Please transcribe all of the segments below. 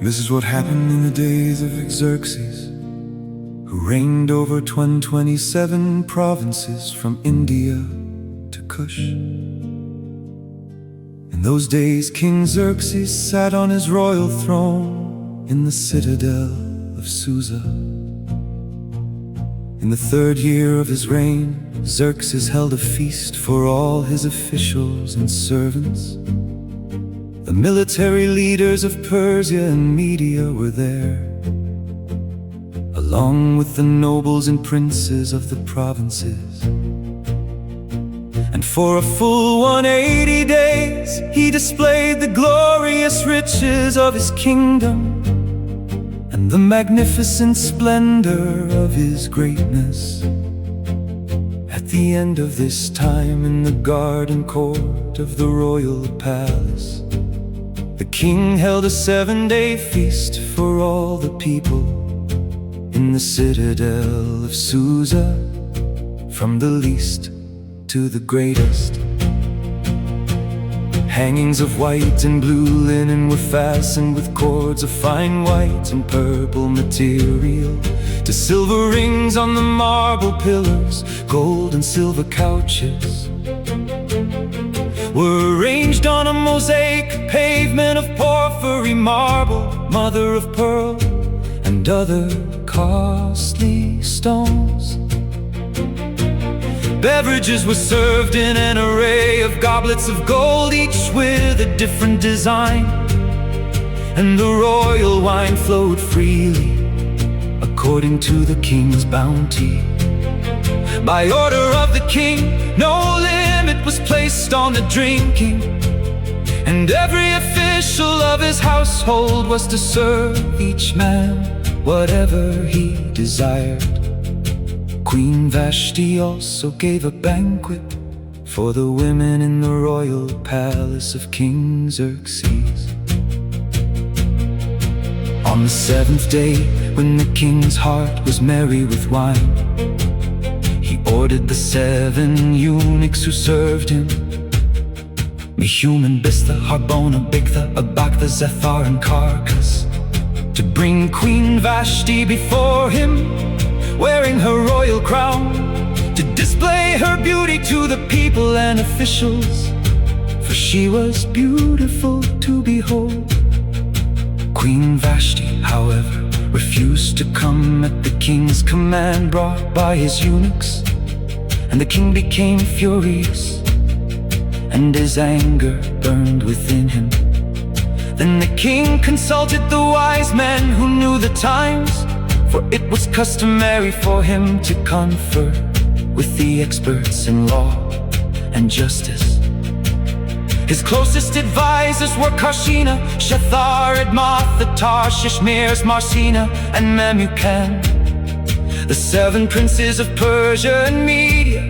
This is what happened in the days of Xerxes, who reigned over 127 provinces from India to Kush. In those days King Xerxes sat on his royal throne in the citadel of Susa. In the 3rd year of his reign, Xerxes held a feast for all his officials and servants. The military leaders of Persia and Media were there, along with the nobles and princes of the provinces. And for a full 180 days he displayed the glorious riches of his kingdom and the magnificent splendor of his greatness. At the end of this time, in the garden court of the royal palace, the king held a 7-day feast for all the people in the citadel of Susa, from the least to the greatest. Hangings of white and blue linen were fastened with cords of fine white and purple material to silver rings on the marble pillars. Gold and silver couches were arranged on a mosaic pavement of porphyry marble, mother of pearl, and other costly stones. Beverages were served in an array of goblets of gold, each with a different design, and the royal wine flowed freely according to the king's bounty. By order of the king, no limit was placed on the drinking, and every official of his household was to serve each man whatever he desired. Queen Vashti also gave a banquet for the women in the royal palace of King Xerxes. On the 7th day, when the king's heart was merry with wine, he ordered the 7 eunuchs who served him, Mehuman, Biztha, Harbona, Bigtha, Abagtha, Zethar, and Carcass, to bring Queen Vashti before him, wearing her royal crown, to display her beauty to the people and officials, for she was beautiful to behold. Queen Vashti, however, refused to come at the king's command brought by his eunuchs, and the king became furious, and his anger burned within him. Then the king consulted the wise men who knew the times, for it was customary for him to confer with the experts in law and justice. His closest advisors were Karshina, Shethar, Edmoth, Tarshish, Meres, Marsina, and Memucan, the 7 princes of Persia and Media,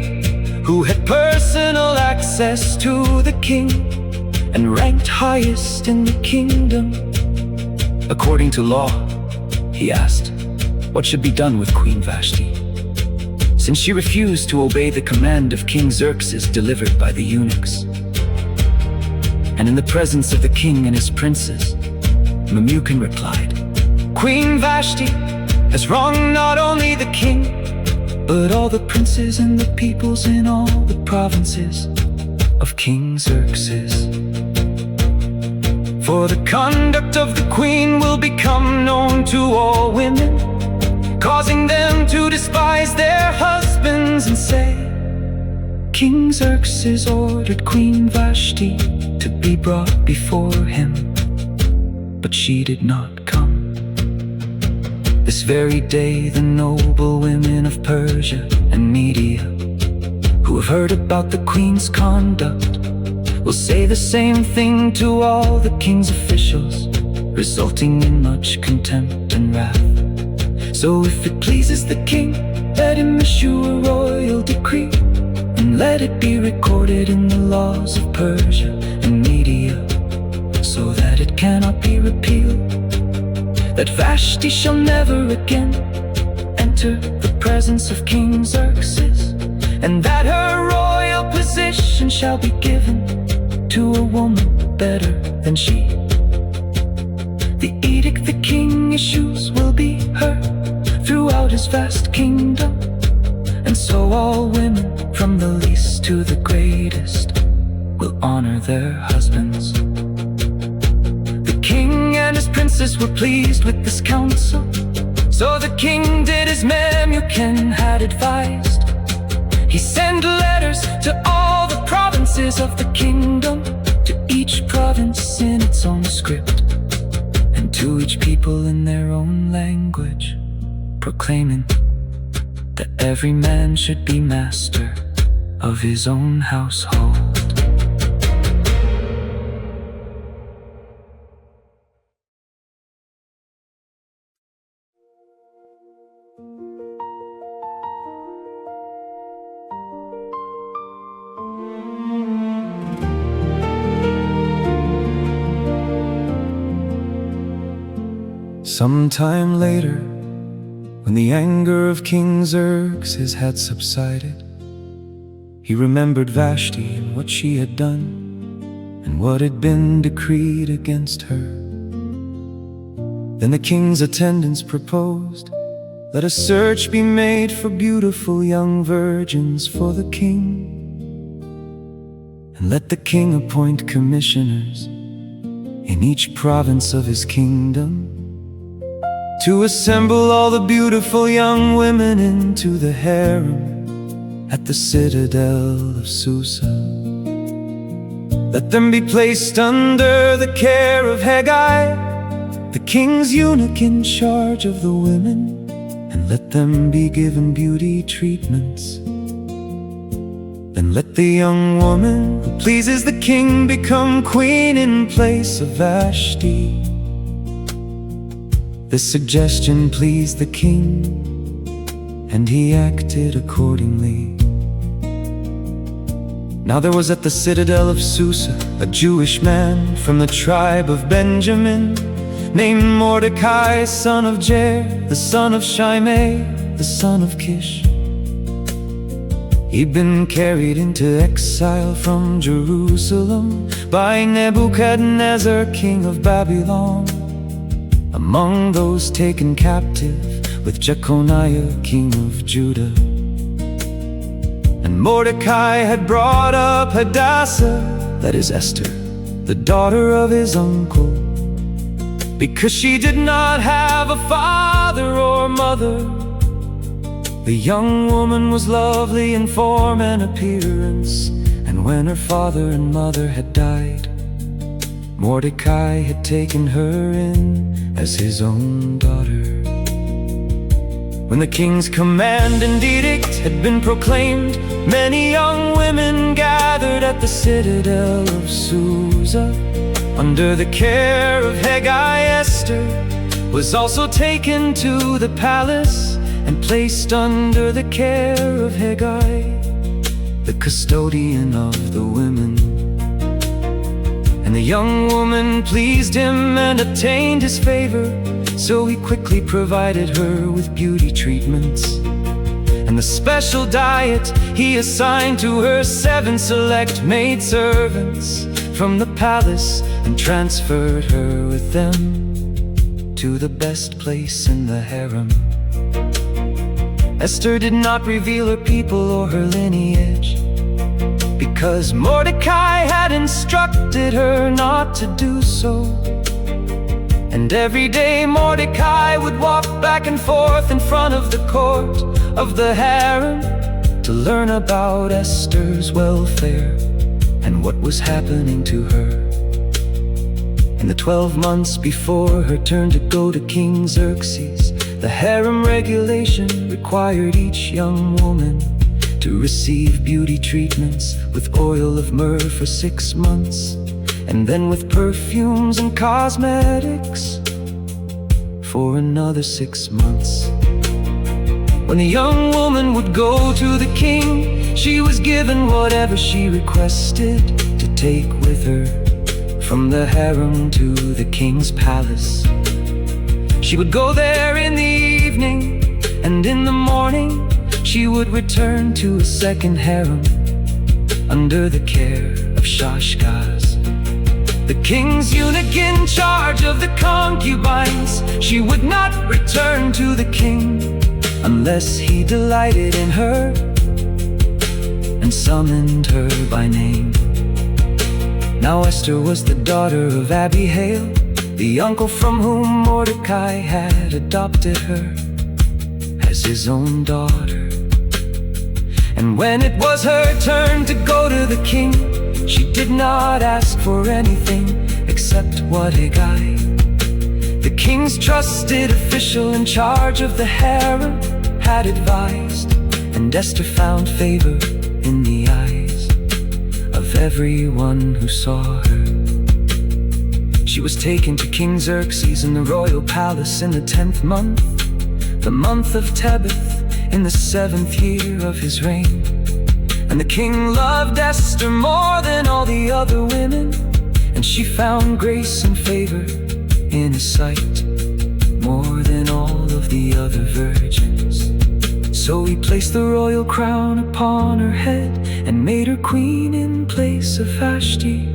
who had personal access to the king and ranked highest in the kingdom. According to law, he asked, what should be done with Queen Vashti, since she refused to obey the command of King Xerxes delivered by the eunuchs? And in the presence of the king and his princes, Memucan replied, Queen Vashti has wronged not only the king, but all the princes and the peoples in all the provinces of King Xerxes. For the conduct of the queen will become known to all women, causing them to despise their husbands and say, King Xerxes ordered Queen Vashti to be brought before him, but she did not come. This very day the noble women of Persia and Media, who have heard about the queen's conduct, will say the same thing to all the king's officials, resulting in much contempt and wrath. So if it pleases the king, let him issue a royal decree, and let it be recorded in the laws of Persia and Media, so that it cannot be repealed, that Vashti shall never again enter the presence of King Xerxes, and that her royal position shall be given to a woman better than she. The edict the king issues will be heard throughout his vast kingdom, and so all women, from the least to the greatest, will honor their husbands. The king and his princes were pleased with this counsel, so the king did as Memucan had advised. He sent letters to all the provinces of the kingdom, to each province in its own script, and to each people in their own language, proclaiming that every man should be master of his own household. Sometime later, when the anger of King Xerxes had subsided, he remembered Vashti and what she had done, and what had been decreed against her. Then the king's attendants proposed, let a search be made for beautiful young virgins for the king, and let the king appoint commissioners in each province of his kingdom, to assemble all the beautiful young women into the harem at the citadel of Susa. Let them be placed under the care of Haggai, the king's eunuch in charge of the women, and let them be given beauty treatments. Then let the young woman who pleases the king become queen in place of Vashti. This suggestion pleased the king, and he acted accordingly. Now there was at the citadel of Susa a Jewish man from the tribe of Benjamin, named Mordecai, son of Jair, the son of Shimei, the son of Kish. He'd been carried into exile from Jerusalem by Nebuchadnezzar, king of Babylon. Among those taken captive with Jeconiah, king of Judah. And Mordecai had brought up Hadassah, that is Esther, the daughter of his uncle, because she did not have a father or mother. The young woman was lovely in form and appearance, and when her father and mother had died, Mordecai had taken her in as his own daughter. When the king's command and edict had been proclaimed, many young women gathered at the citadel of Susa. Under the care of Haggai, Esther was also taken to the palace and placed under the care of Haggai, the custodian of the women. And the young woman pleased him and obtained his favor, so he quickly provided her with beauty treatments. And the special diet he assigned to her 7 select maidservants from the palace, and transferred her with them to the best place in the harem. Esther did not reveal her people or her lineage, because Mordecai had instructed her not to do so. And every day Mordecai would walk back and forth in front of the court of the harem to learn about Esther's welfare and what was happening to her. In the 12 months before her turn to go to King Xerxes, the harem regulation required each young woman to receive beauty treatments with oil of myrrh for 6 months, and then with perfumes and cosmetics for another 6 months. When the young woman would go to the king, she was given whatever she requested to take with her from the harem to the king's palace. She would go there in the evening, and in the morning she would return to a second harem under the care of Shashgaz. the king's eunuch in charge of the concubines. She would not return to the king unless he delighted in her and summoned her by name. Now Esther was the daughter of Abihail, the uncle from whom Mordecai had adopted her as his own daughter. And when it was her turn to go to the king, she did not ask for anything except what Hegai, the king's trusted official in charge of the harem, had advised. And Esther found favor in the eyes of everyone who saw her. She was taken to King Xerxes in the royal palace in the 10th month, the month of Tebeth, in the 7th year of his reign. And the king loved Esther more than all the other women, and she found grace and favor in his sight more than all of the other virgins. So he placed the royal crown upon her head and made her queen in place of Vashti.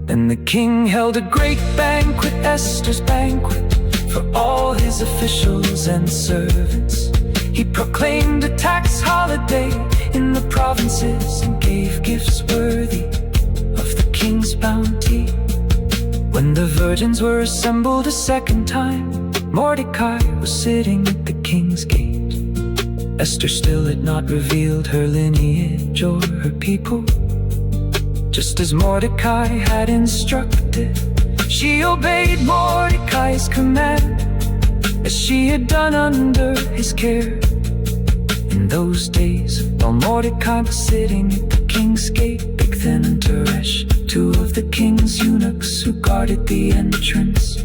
Then the king held a great banquet, Esther's banquet, for all his officials and servants. He proclaimed a tax holiday in the provinces and gave gifts worthy of the king's bounty. When the virgins were assembled a second time, Mordecai was sitting at the king's gate. Esther still had not revealed her lineage or her people. Just as Mordecai had instructed, she obeyed Mordecai's command, as she had done under his care. In those days, while Mordecai was sitting at the king's gate, Bigthan and Teresh, two of the king's eunuchs who guarded the entrance,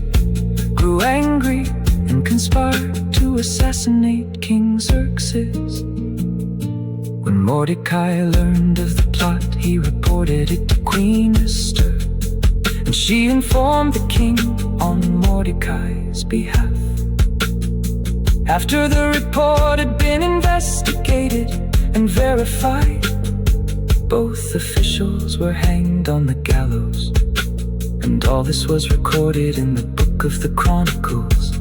grew angry and conspired to assassinate King Xerxes. When Mordecai learned of the plot, he reported it to Queen Esther, and she informed the king on Mordecai's behalf. After the report had been investigated and verified, both officials were hanged on the gallows. And all this was recorded in the Book of the Chronicles,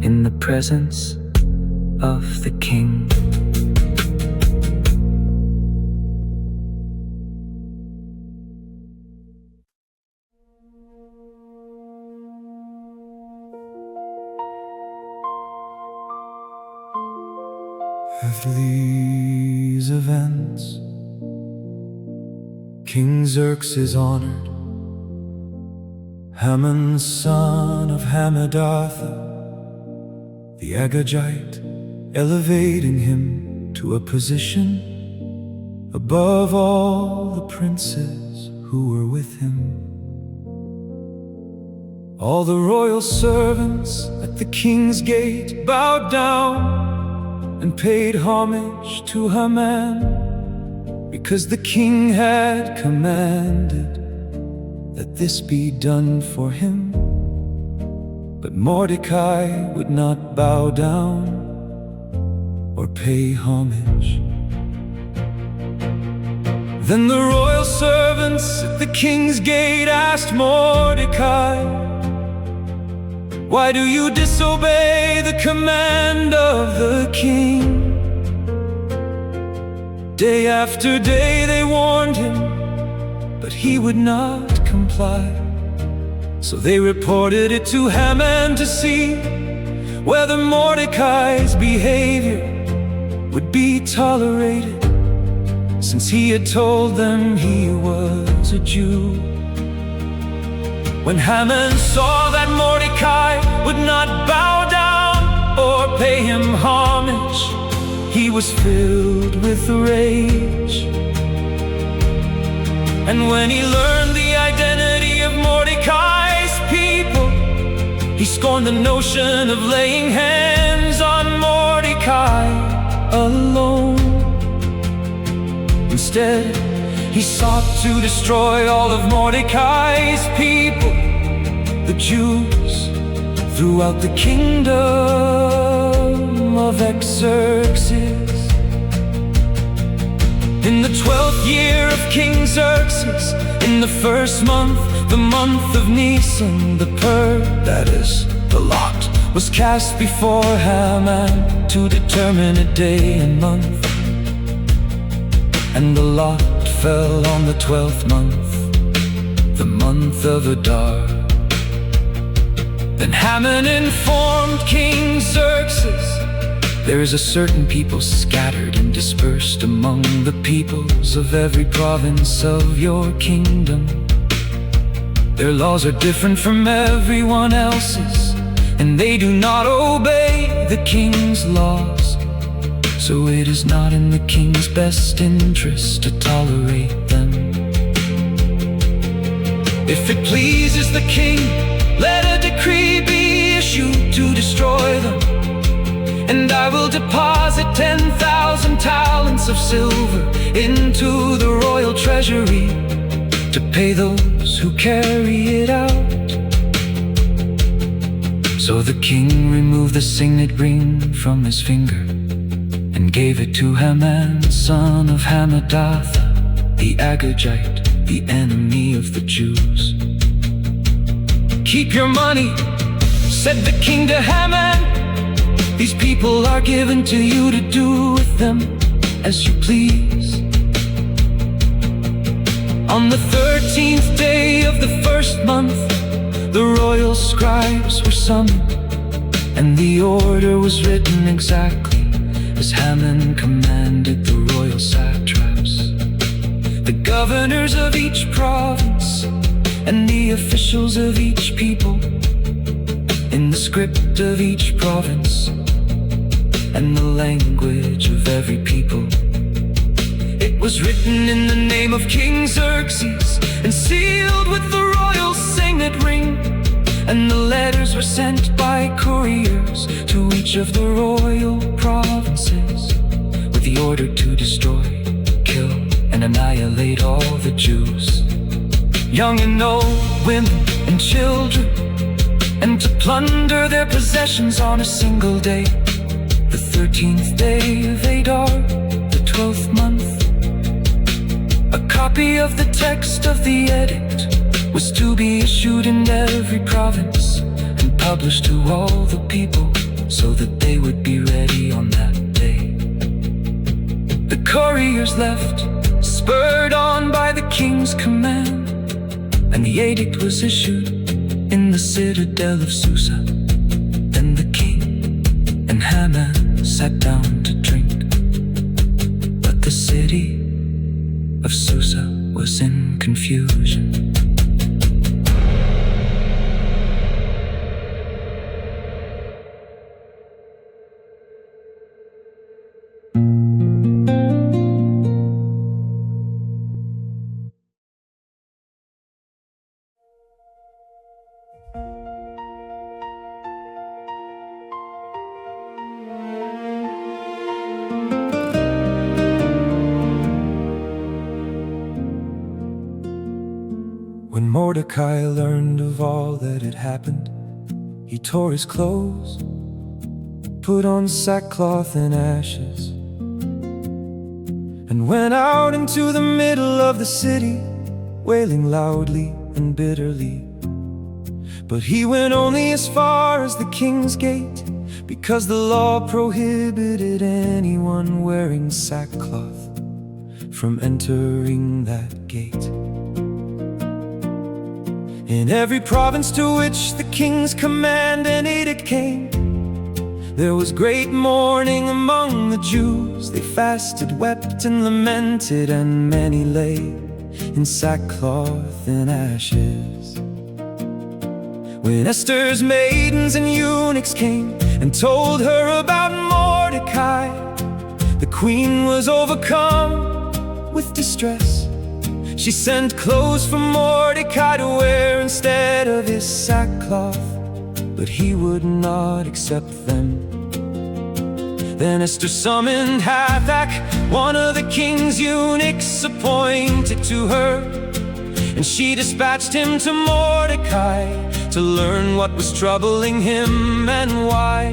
in the presence of the king. After these events, King Xerxes honored Haman, son of Hammedatha, the Agagite, elevating him to a position above all the princes who were with him. All the royal servants at the king's gate bowed down and paid homage to Haman, because the king had commanded that this be done for him. But Mordecai would not bow down or pay homage. Then the royal servants at the king's gate asked Mordecai, "Why do you disobey the command of the king?" Day after day they warned him, but he would not comply. So they reported it to Haman to see whether Mordecai's behavior would be tolerated, since he had told them he was a Jew. When Haman saw that Mordecai would not bow down or pay him homage, he was filled with rage. And when he learned the identity of Mordecai's people, he scorned the notion of laying hands on Mordecai alone. Instead, he sought to destroy all of Mordecai's people, the Jews, throughout the kingdom of Xerxes. In the 12th year of King Xerxes, in the first month, the month of Nisan, that is, the lot, was cast before Haman to determine a day and month. And the lot fell on the 12th month, the month of Adar. Then Haman informed King Xerxes, there is a certain people scattered and dispersed among the peoples of every province of your kingdom. Their laws are different from everyone else's, and they do not obey the king's laws. So it is not in the king's best interest to tolerate them. If it pleases the king, let a decree be issued to destroy them, and I will deposit 10,000 talents of silver into the royal treasury to pay those who carry it out. So the king removed the signet ring from his finger and gave it to Haman, son of Hammedatha, the Agagite, the enemy of the Jews. Keep your money, said the king to Haman. These people are given to you to do with them as you please. On the 13th day of the first month, the royal scribes were summoned, and the order was written exactly as Haman commanded the royal satraps, the governors of each province, and the officials of each people, in the script of each province and the language of every people. It was written in the name of King Xerxes and sealed with the royal signet ring, and the letters were sent by couriers to each of the royal provinces with the order to destroy, kill, and annihilate all the Jews, young and old, women and children, and to plunder their possessions on a single day, the 13th day of Adar, the 12th month. A copy of the text of the edict was to be issued in every province and published to all the people, so that they would be ready on that day. The couriers left, spurred on by the king's command, and the edict was issued in the citadel of Susa. Then the king and Haman sat down to drink, but the city of Susa was in confusion. When Mordecai learned of all that had happened, he tore his clothes, put on sackcloth and ashes, and went out into the middle of the city, wailing loudly and bitterly. But he went only as far as the king's gate, because the law prohibited anyone wearing sackcloth from entering that gate. In every province to which the king's command and edict came, there was great mourning among the Jews. They fasted, wept, and lamented, and many lay in sackcloth and ashes. When Esther's maidens and eunuchs came and told her about Mordecai, the queen was overcome with distress. She sent clothes for Mordecai to wear instead of his sackcloth, but he would not accept them. Then Esther summoned Hathach, one of the king's eunuchs appointed to her, and she dispatched him to Mordecai to learn what was troubling him and why.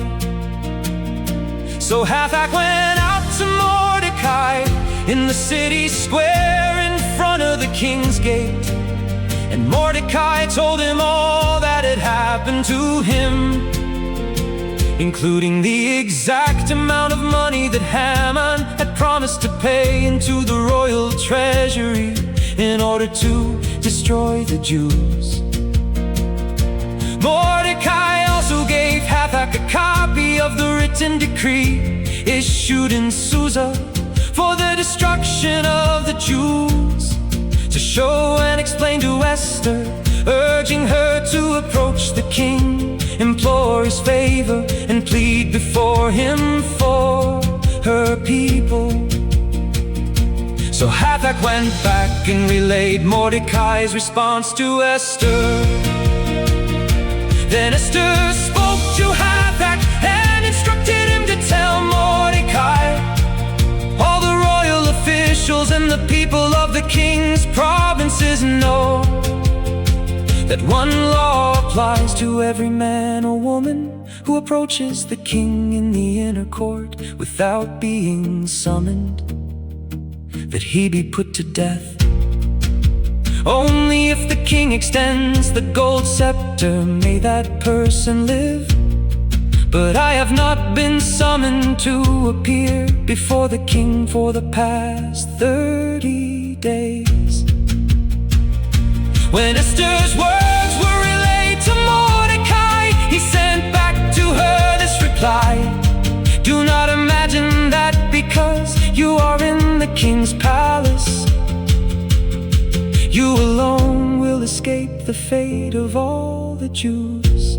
So Hathach went out to Mordecai in the city square in front of the king's gate. And Mordecai told him all that had happened to him, including the exact amount of money that Haman had promised to pay into the royal treasury in order to destroy the Jews. Mordecai also gave Hathach a copy of the written decree issued in Susa for the destruction of the Jews, to show and explain to Esther, urging her to approach the king, implore his favor, and plead before him for her people. So Hathach went back and relayed Mordecai's response to Esther. Then Esther spoke to Hathach and instructed him to tell Mordecai, all the royal officials and the people of the king's provinces know that one law applies to every man or woman who approaches the king in the inner court without being summoned, that he be put to death. Only if the king extends the gold scepter may that person live. But I have not been summoned to appear before the king for the past 30 days. When Esther's words were relayed to Mordecai, he sent back to her this reply: do not imagine that because you are in the king's palace, you alone will escape the fate of all the Jews.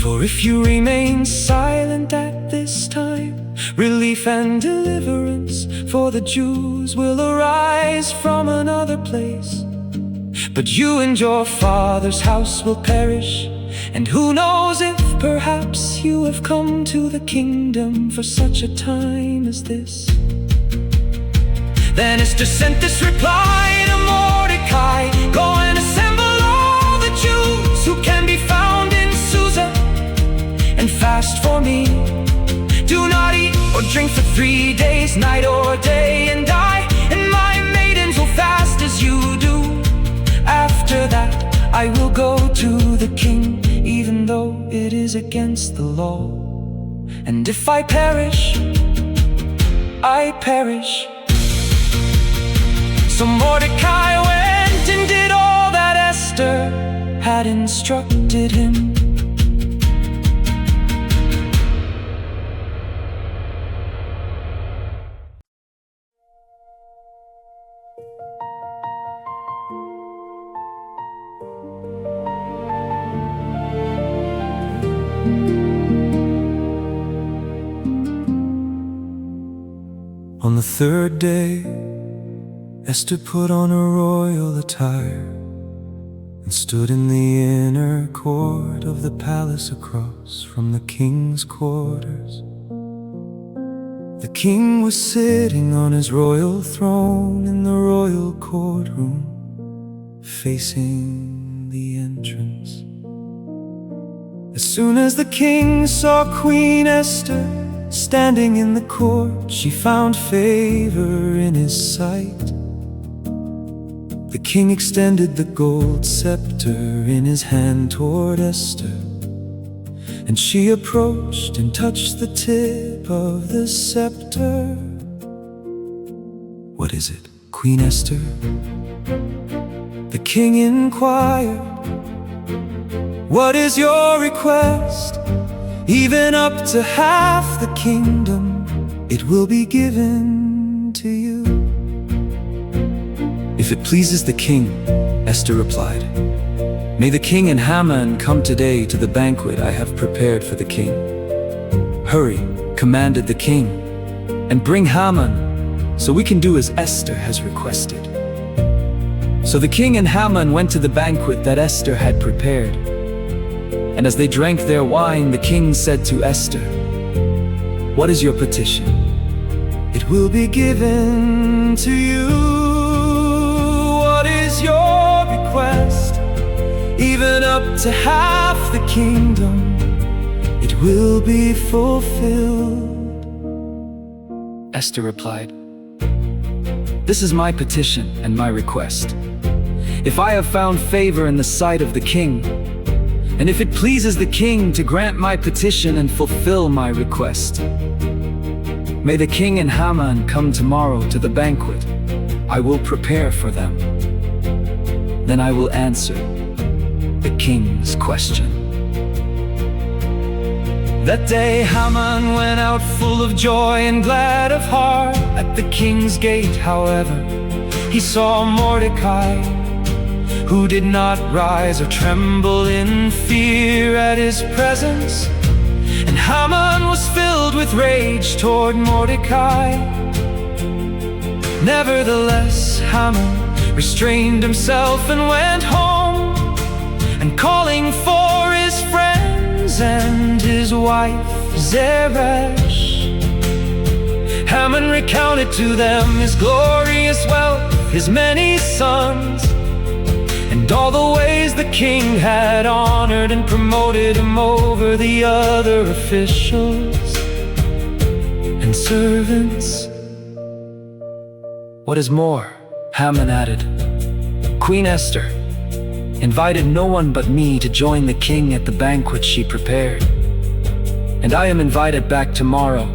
For if you remain silent at this time, relief and deliverance for the Jews will arise from another place. But you and your father's house will perish, and who knows if perhaps you have come to the kingdom for such a time as this. Then Esther sent this reply to Mordecai: go and assemble all the Jews who can be found in Susa, and fast for me. Do not eat or drink for 3 days, night or day, and I and my maidens will fast as you do. After that I will go to the king, even though it is against the law. And if I perish, I perish. So Mordecai went and did all that Esther had instructed him. On the third day, Esther put on her royal attire and stood in the inner court of the palace across from the king's quarters. The king was sitting on his royal throne in the royal courtroom, facing the entrance. As soon as the king saw Queen Esther standing in the court, she found favor in his sight. The king extended the gold scepter in his hand toward Esther, and she approached and touched the tip of the scepter. What is it, Queen Esther? The king inquired. What is your request? Even up to half the kingdom, it will be given to you. If it pleases the king, Esther replied, may the king and Haman come today to the banquet I have prepared for the king. Hurry, commanded the king, and bring Haman, so we can do as Esther has requested. So the king and Haman went to the banquet that Esther had prepared. And as they drank their wine, the king said to Esther, what is your petition? It will be given to you. What is your request? Even up to half the kingdom, it will be fulfilled. Esther replied, This is my petition and my request. If I have found favor in the sight of the king, and if it pleases the king to grant my petition and fulfill my request, may the king and Haman come tomorrow to the banquet. I will prepare for them. Then I will answer the king's question. That day Haman went out full of joy and glad of heart. At the king's gate, however, he saw Mordecai, who did not rise or tremble in fear at his presence. And Haman was filled with rage toward Mordecai. Nevertheless, Haman restrained himself and went home, and calling for his friends and his wife Zeresh, Haman recounted to them his glorious wealth, his many sons, and all the ways the king had honored and promoted him over the other officials and servants. What is more, Haman added, Queen Esther invited no one but me to join the king at the banquet she prepared, and I am invited back tomorrow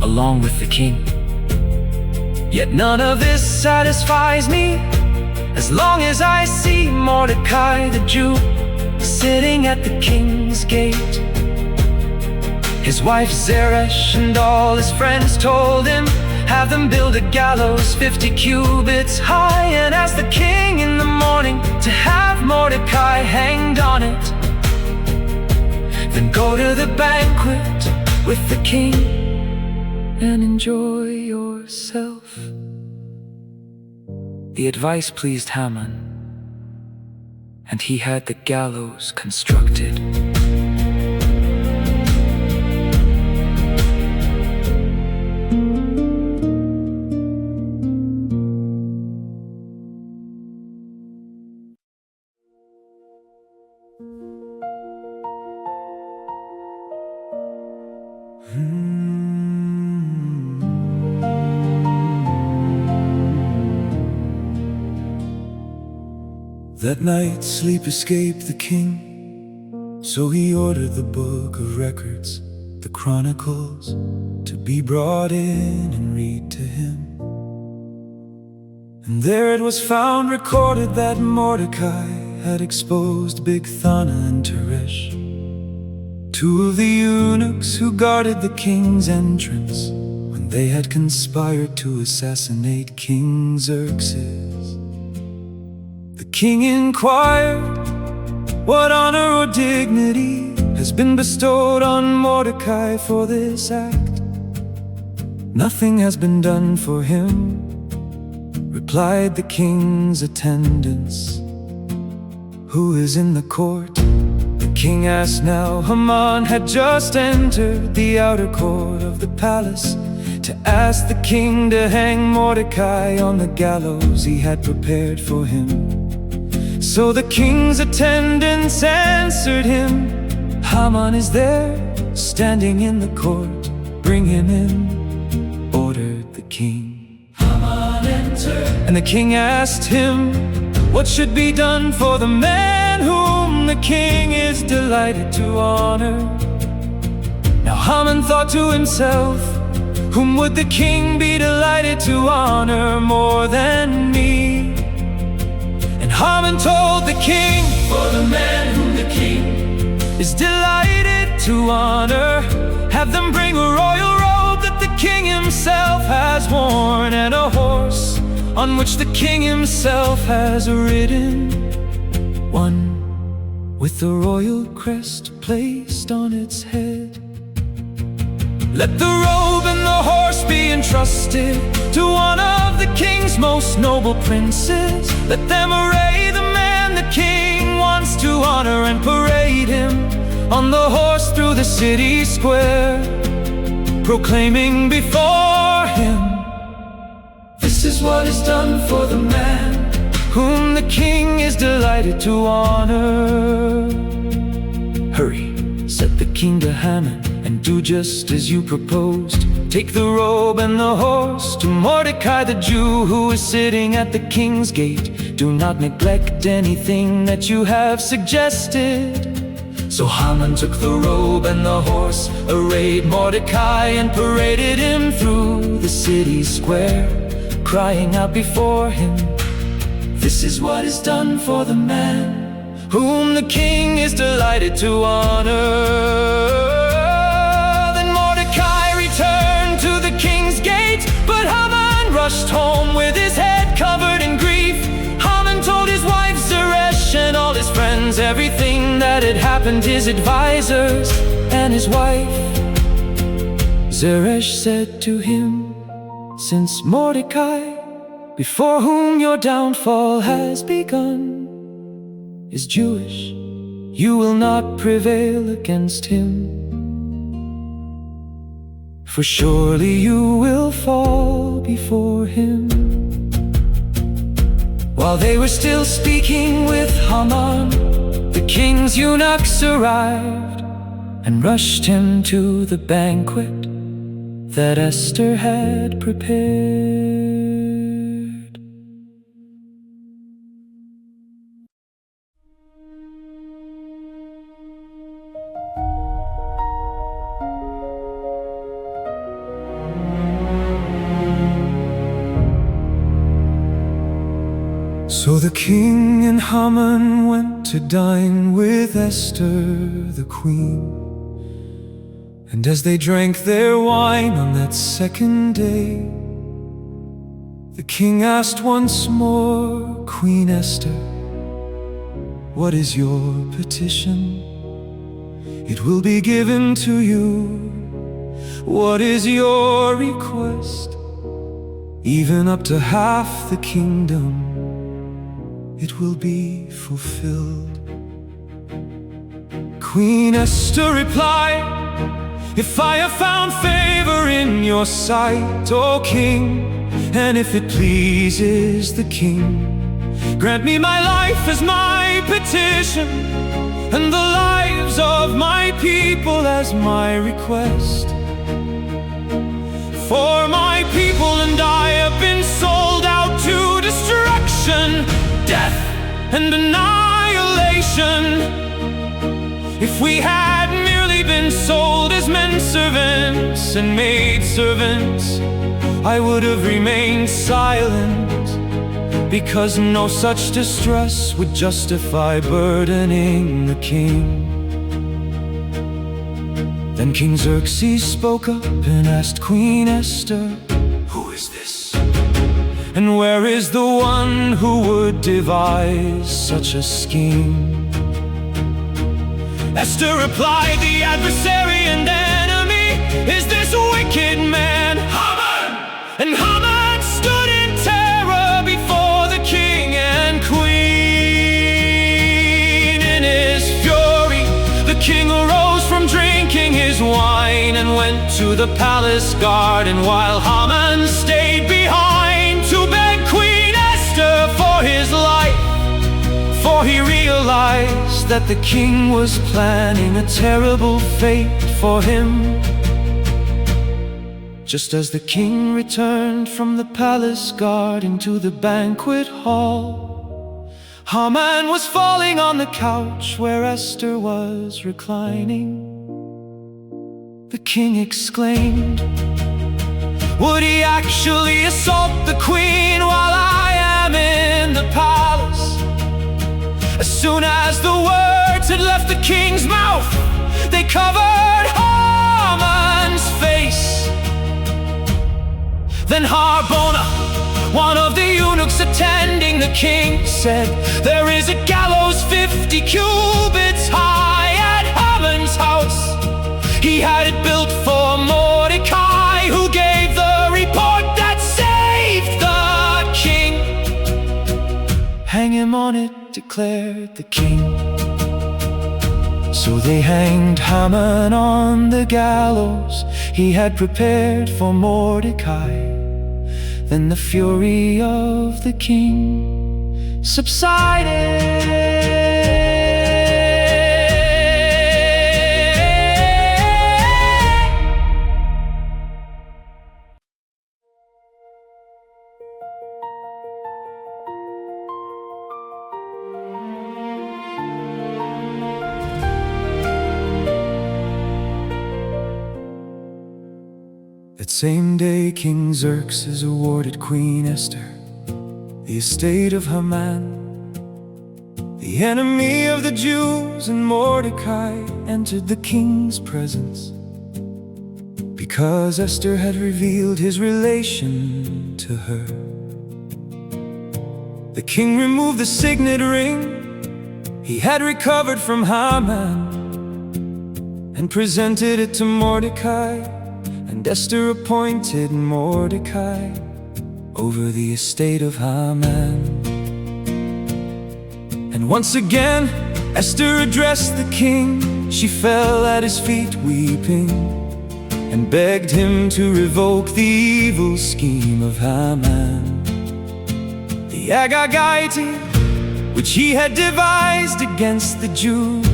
along with the king. Yet none of this satisfies me, as long as I see Mordecai the Jew sitting at the king's gate. His wife Zeresh and all his friends told him, have them build a gallows 50 cubits high, and ask the king in the morning to have Mordecai hanged on it. Then go to the banquet with the king and enjoy yourself. The advice pleased Haman, and he had the gallows constructed. That night sleep escaped the king, so he ordered the book of records, the chronicles, to be brought in and read to him. And there it was found recorded that Mordecai had exposed Bigthana and Teresh, two of the eunuchs who guarded the king's entrance when they had conspired to assassinate King Xerxes. The king inquired, what honor or dignity has been bestowed on Mordecai for this act? Nothing has been done for him, replied the king's attendants. Who is in the court? The king asked now. Haman had just entered the outer court of the palace to ask the king to hang Mordecai on the gallows he had prepared for him. So the king's attendants answered him, Haman is there, standing in the court. Bring him in, ordered the king. Haman entered, and the king asked him, what should be done for the man whom the king is delighted to honor? Now Haman thought to himself, whom would the king be delighted to honor more than me? And Haman told the king, for the man whom the king is delighted to honor, have them bring a royal robe that the king himself has worn, and a horse on which the king himself has ridden, one with the royal crest placed on its head. Let the robe and the horse be entrusted to one of the king's most noble princes. Let them array the man the king wants to honor, and parade him on the horse through the city square, proclaiming before him, this is what is done for the man whom the king is delighted to honor. Hurry, said the king to Haman, and do just as you proposed. Take the robe and the horse to Mordecai the Jew, who is sitting at the king's gate. Do not neglect anything that you have suggested. So Haman took the robe and the horse, arrayed Mordecai and paraded him through the city square, crying out before him, "This is what is done for the man whom the king is delighted to honor." Then Mordecai returned to the king's gate, but Haman rushed home with his head covered in grief. Haman told his wife Zeresh and all his friends everything that had happened, his advisors and his wife. Zeresh said to him, "Since Mordecai, before whom your downfall has begun, is Jewish, you will not prevail against him. For surely you will fall before him." While they were still speaking with Haman, the king's eunuchs arrived and rushed him to the banquet that Esther had prepared. So the king and Haman went to dine with Esther the queen. And as they drank their wine on that second day, the king asked once more, "Queen Esther, what is your petition? It will be given to you. What is your request? Even up to half the kingdom, it will be fulfilled." Queen Esther replied, "If I have found favor in your sight, O king, and if it pleases the king, grant me my life as my petition, and the lives of my people as my request. For my people and I have been sold out to destruction, death and annihilation. If we had merely been sold as men servants and maid servants, I would have remained silent, because no such distress would justify burdening the king." Then King Xerxes spoke up and asked Queen Esther, "Who is this? And where is the one who would devise such a scheme?" Esther replied, "The adversary and enemy is this wicked man, Haman." And Haman stood in terror before the king and queen. In his fury, the king arose from drinking his wine and went to the palace garden, while Haman stayed behind to beg Queen Esther for his life. For he realized that the king was planning a terrible fate for him. Just as the king returned from the palace garden to the banquet hall, Haman was falling on the couch where Esther was reclining. The king exclaimed, "Would he actually assault the queen while I am in the palace?" As soon as the words had left the king's mouth, they covered Haman's face. Then Harbona, one of the eunuchs attending the king, said, "There is a gallows 50 cubits high at Haman's house. He had it built for Mordecai, who gave the report that saved the king." "Hang him on it," declared the king. So they hanged Haman on the gallows he had prepared for Mordecai. Then the fury of the king subsided. same day King Xerxes awarded Queen Esther the estate of Haman, the enemy of the Jews, and Mordecai entered the king's presence because Esther had revealed his relation to her. The king removed the signet ring he had recovered from Haman and presented it to Mordecai, and Esther appointed Mordecai over the estate of Haman. And once again Esther addressed the king. She fell at his feet weeping and begged him to revoke the evil scheme of Haman, the Agagite, which he had devised against the Jews.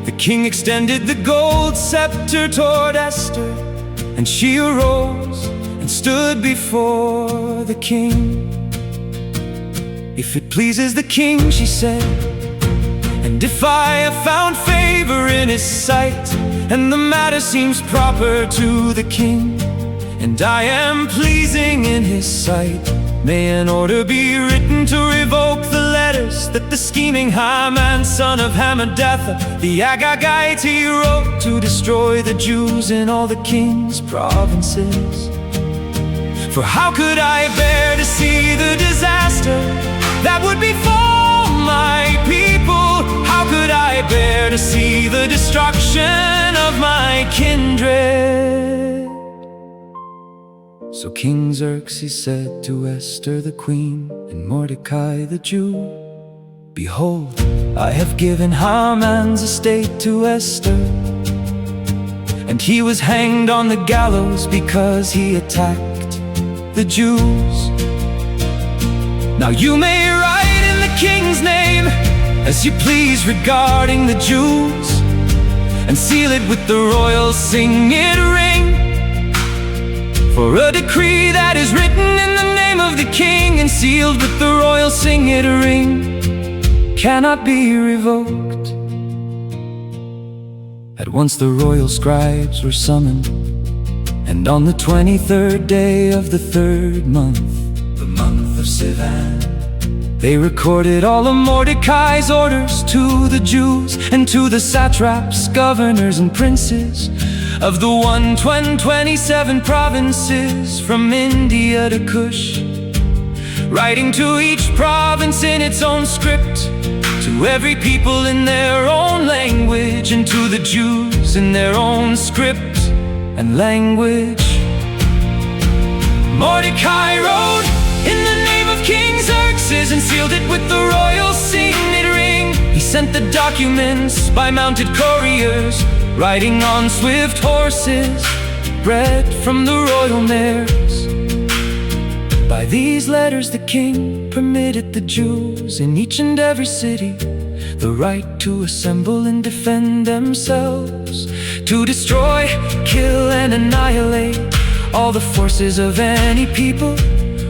The king extended the gold scepter toward Esther, and she arose and stood before the king. "If it pleases the king," she said, "and if I have found favor in his sight, and the matter seems proper to the king, and I am pleasing in his sight, may an order be written to revoke the letters that the scheming Haman, son of Hammedatha, the Agagite, wrote to destroy the Jews in all the king's provinces. For how could I bear to see the disaster that would befall my people? How could I bear to see the destruction of my kindred?" So King Xerxes said to Esther the queen and Mordecai the Jew, "Behold, I have given Haman's estate to Esther, and he was hanged on the gallows because he attacked the Jews. Now you may write in the king's name as you please regarding the Jews, and seal it with the royal signet ring. For a decree that is written in the name of the king and sealed with the royal signet ring cannot be revoked." At once the royal scribes were summoned, and on the 23rd day of the 3rd month, the month of Sivan, they recorded all of Mordecai's orders to the Jews and to the satraps, governors, and princes of the 127 provinces from India to Cush, writing to each province in its own script, to every people in their own language, and to the Jews in their own script and language. Mordecai wrote in the name of King Xerxes and sealed it with the royal signet ring. He sent the documents by mounted couriers, riding on swift horses, bred from the royal mares. By these letters the king permitted the Jews in each and every city the right to assemble and defend themselves, to destroy, kill, and annihilate all the forces of any people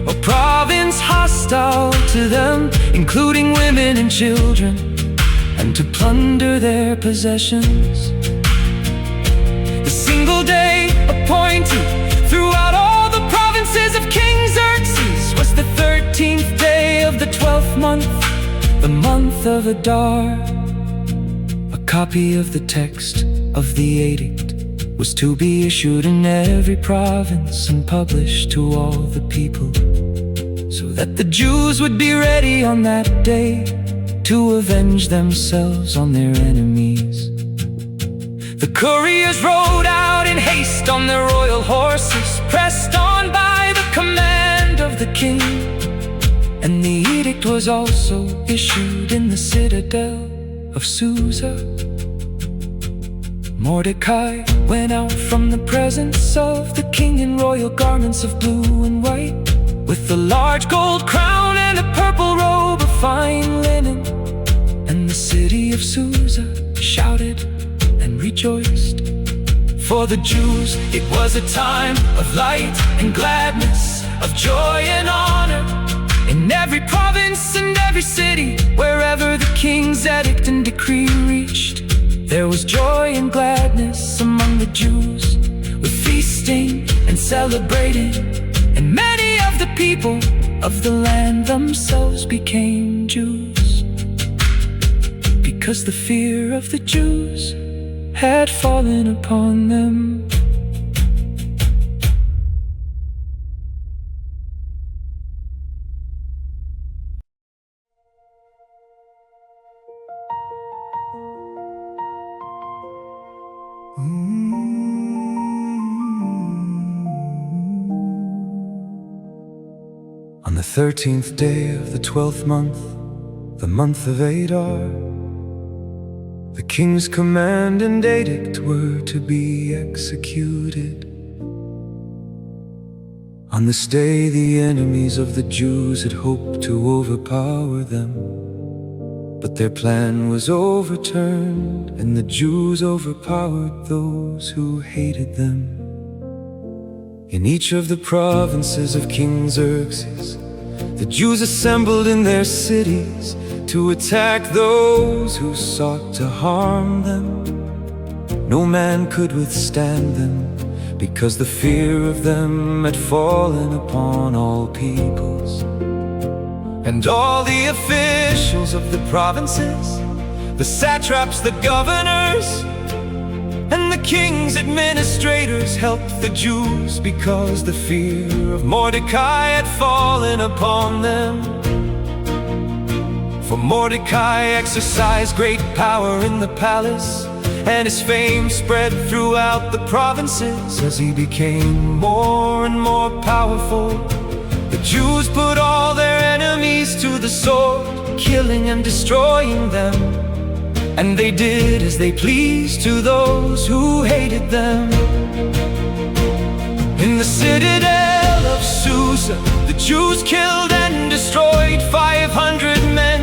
or province hostile to them, including women and children, and to plunder their possessions. The single day appointed throughout all the provinces of King Xerxes was the 13th day of the 12th month, the month of Adar. A copy of the text of the edict was to be issued in every province and published to all the people, so that the Jews would be ready on that day to avenge themselves on their enemies. The couriers rode out in haste on their royal horses, pressed on by the command of the king. And the edict was also issued in the citadel of Susa. Mordecai went out from the presence of the king in royal garments of blue and white, with a large gold crown and a purple robe of fine linen. And the city of Susa shouted and rejoiced. For the Jews it was a time of light and gladness, of joy and honor. In every province and every city, wherever the king's edict and decree reached, there was joy and gladness among the Jews, with feasts feasting and celebrating, and many of the people of the land themselves became Jews, because the fear of the Jews had fallen upon them. On the 13th day of the 12th month, the month of Adar, the king's command and edict were to be executed. On this day the enemies of the Jews had hoped to overpower them, but their plan was overturned, and the Jews overpowered those who hated them. In each of the provinces of King Xerxes, the Jews assembled in their cities to attack those who sought to harm them. No man could withstand them, because the fear of them had fallen upon all peoples. And all the officials of the provinces, the satraps, the governors, and the king's administrators helped the Jews, because the fear of Mordecai had fallen upon them. For Mordecai exercised great power in the palace, and his fame spread throughout the provinces. As he became more and more powerful, the Jews put all their enemies to the sword, killing and destroying them. And they did as they pleased to those who hated them. In the citadel of Susa, the Jews killed and destroyed 500 men,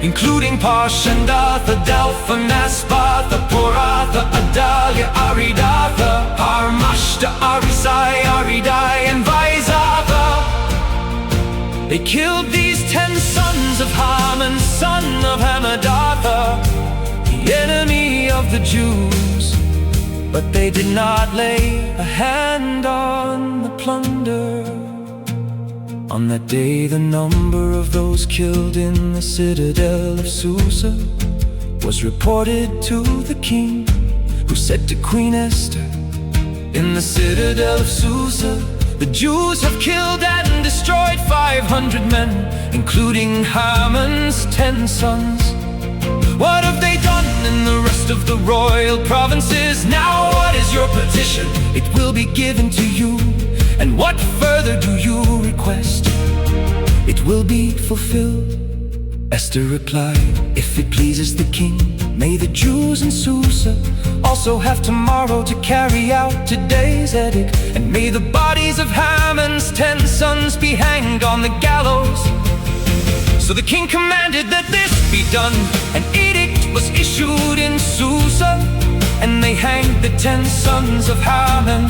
including Parshandatha, Dalpha, Naspatha, Poratha, Adalia, Aridatha, Parmashta, Arisai, Aridai, and Vaizatha. They killed these 10 sons of Haman, son of Hamadatha, the enemy of the Jews, but they did not lay a hand on the plunder. On that day the number of those killed in the citadel of Susa was reported to the king, who said to Queen Esther, "In the citadel of Susa, the Jews have killed and destroyed 500 men, including Haman's 10 sons. What have they done in the rest of the royal provinces? Now what is your petition? It will be given to you. And what further do you request? It will be fulfilled." Esther replied, "If it pleases the king, may the Jews in Susa also have tomorrow to carry out today's edict, and may the bodies of Haman's 10 sons be hanged on the gallows." So the king commanded that this be done. An edict was issued in Susa, and they hanged the 10 sons of Haman.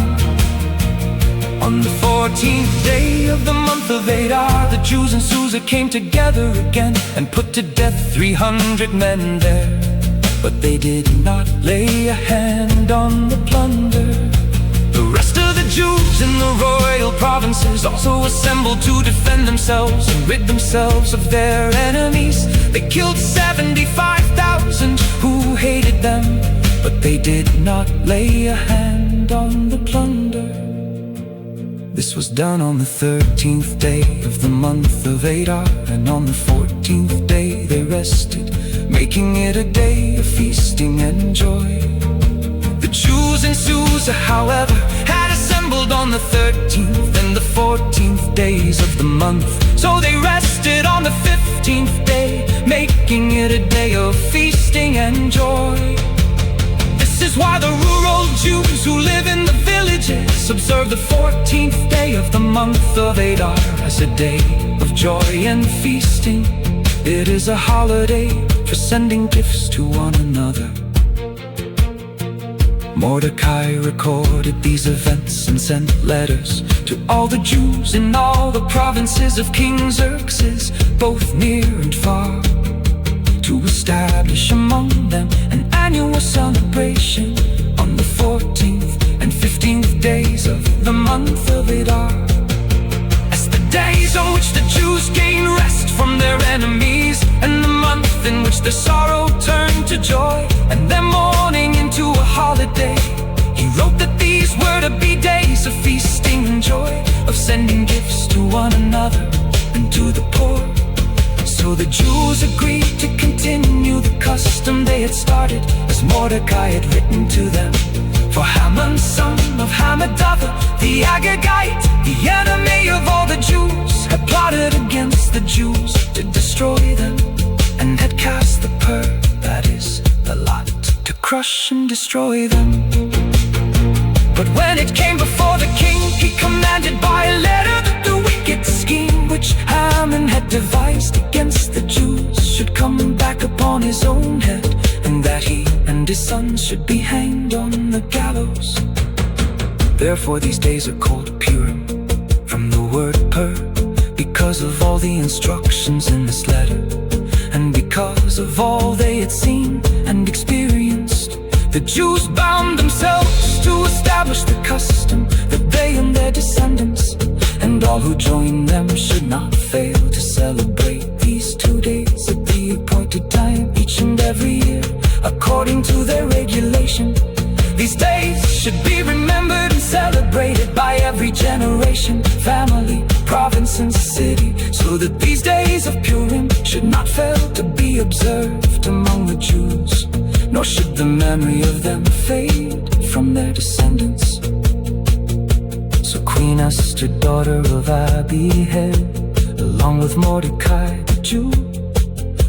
On the 14th day of the month of Adar, the Jews in Susa came together again and put to death 300 men there, but they did not lay a hand on the plunder. The rest of the Jews in the royal provinces also assembled to defend themselves and rid themselves of their enemies. They killed 75,000 who hated them, but they did not lay a hand on the plunder. This was done on the 13th day of the month of Adar, and on the 14th day they rested, making it a day of feasting and joy. The Jews in Susa, however, had assembled on the 13th and the 14th days of the month, so they rested on the 15th day, making it a day of feasting and joy. This is why the rural Jews who live in the villages observe the 14th day of the month of Adar as a day of joy and feasting. It is a holiday for sending gifts to one another. Mordecai recorded these events and sent letters to all the Jews in all the provinces of King Xerxes, both near and far, to establish among them an annual celebration on on the 14th and 15th days of the month of Adar, as the days on which the Jews gain rest from their enemies, and the month in which their sorrow turned to joy, and their mourning into a holiday. He wrote that these were to be days of feasting and joy, of sending gifts to one another and to the poor. So the Jews agreed to continue the custom they had started, as Mordecai had written to them. For Haman, son of Hammedatha, the Agagite, the enemy of all the Jews, had plotted against the Jews to destroy them, and had cast the pur, that is, the lot, to crush and destroy them. But when it came before the king, he commanded by a letter that the wicked scheme which Haman had devised against the Jews should come back upon his own head, and that he and his sons should be hanged on the gallows. Therefore these days are called Purim, from the word pur, because of all the instructions in this letter, and because of all they had seen and experienced. The Jews bound themselves to establish the custom that they and their descendants and all who join them should not fail to celebrate these 2 days at the appointed time each and every year, according to their regulation. These days should be remembered and celebrated by every generation, family, province and city, so that these days of Purim should not fail to be observed among the Jews, nor should the memory of them fade from their descendants. So Queen Esther, daughter of Abihail, along with Mordecai the Jew,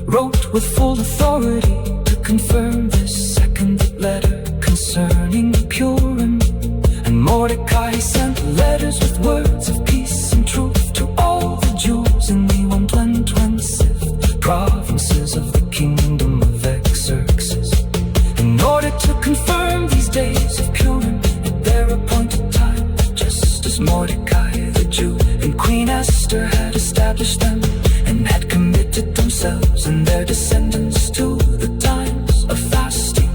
wrote with full authority to confirm this second letter concerning Purim. And Mordecai sent letters with words of peace and truth to all the Jews in the 120th provinces of the kingdom of Xerxes, in order to confirm these days of Purim at their appointed time, just as Mordecai the Jew and Queen Esther had established them, and had committed themselves and their descendants to the times of fasting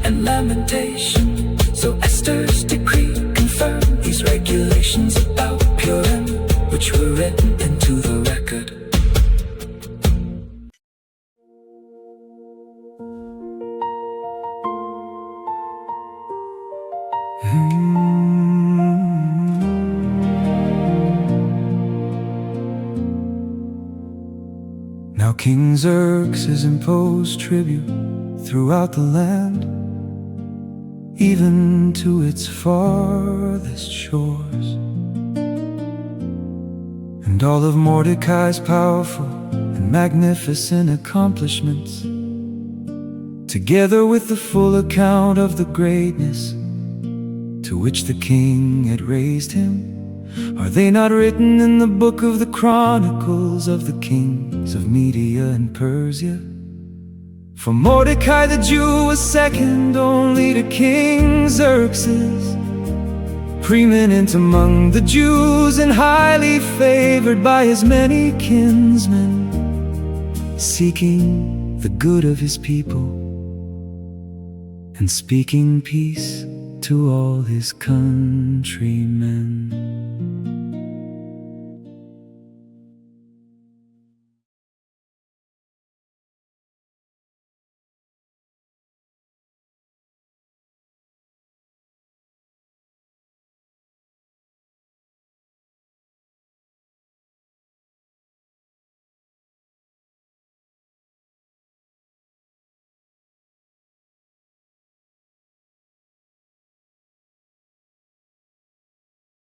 and lamentation. So Esther's decree confirmed these regulations about Purim, which were written into the record. Now King Xerxes imposed tribute throughout the land, even to its farthest shores. And all of Mordecai's powerful and magnificent accomplishments, together with the full account of the greatness to which the king had raised him, are they not written in the book of the chronicles of the kings of Media and Persia? For Mordecai the Jew was second only to King Xerxes, preeminent among the Jews and highly favored by his many kinsmen, seeking the good of his people and speaking peace to all his countrymen.